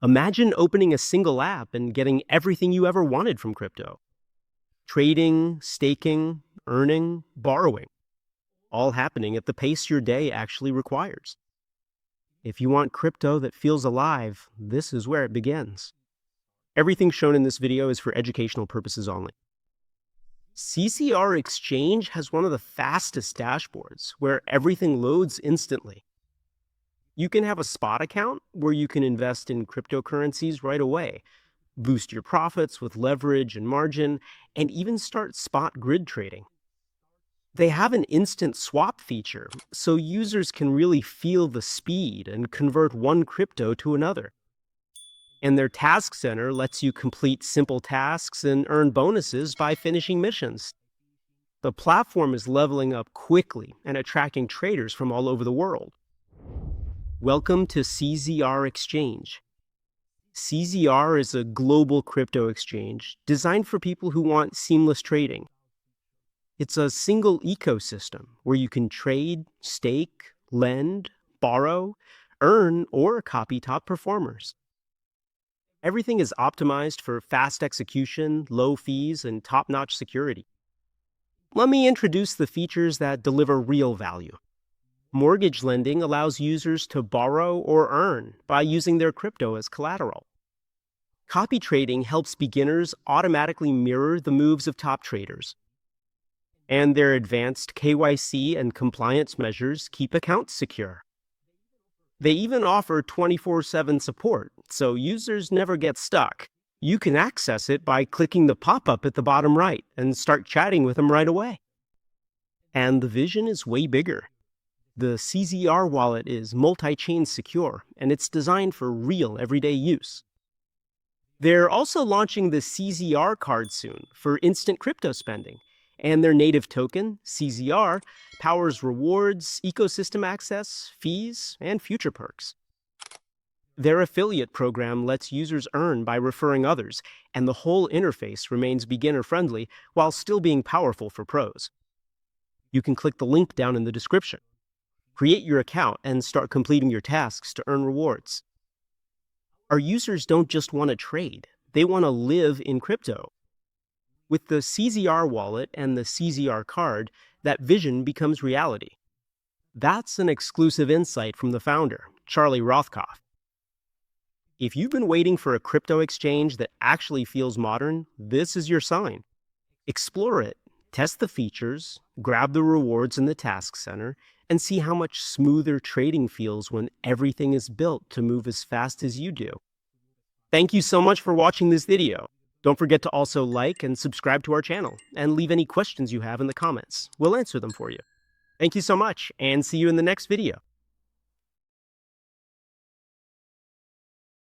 Imagine opening a single app and getting everything you ever wanted from crypto. Trading, staking, earning, borrowing, all happening at the pace your day actually requires. If you want crypto that feels alive, this is where it begins. Everything shown in this video is for educational purposes only. CZR Exchange has one of the fastest dashboards where everything loads instantly. You can have a spot account where you can invest in cryptocurrencies right away, boost your profits with leverage and margin, and even start spot grid trading. They have an instant swap feature, so users can really feel the speed and convert one crypto to another. And their task center lets you complete simple tasks and earn bonuses by finishing missions. The platform is leveling up quickly and attracting traders from all over the world. Welcome to CZR Exchange. CZR is a global crypto exchange designed for people who want seamless trading. It's a single ecosystem where you can trade, stake, lend, borrow, earn, or copy top performers. Everything is optimized for fast execution, low fees, and top-notch security. Let me introduce the features that deliver real value. Mortgage lending allows users to borrow or earn by using their crypto as collateral. Copy trading helps beginners automatically mirror the moves of top traders. And their advanced KYC and compliance measures keep accounts secure. They even offer 24/7 support, so users never get stuck. You can access it by clicking the pop-up at the bottom right and start chatting with them right away. And the vision is way bigger. The CZR wallet is multi-chain secure, and it's designed for real everyday use. They're also launching the CZR card soon for instant crypto spending, and their native token, CZR, powers rewards, ecosystem access, fees, and future perks. Their affiliate program lets users earn by referring others, and the whole interface remains beginner-friendly while still being powerful for pros. You can click the link down in the description. Create your account and start completing your tasks to earn rewards. Our users don't just want to trade, they want to live in crypto. With the CZR wallet and the CZR card, that vision becomes reality. That's an exclusive insight from the founder, Charlie Rothkopf. If you've been waiting for a crypto exchange that actually feels modern, this is your sign. Explore it, test the features, grab the rewards in the task center, and see how much smoother trading feels when everything is built to move as fast as you do. Thank you so much for watching this video. Don't forget to also like and subscribe to our channel, and leave any questions you have in the comments. We'll answer them for you. Thank you so much, and see you in the next video.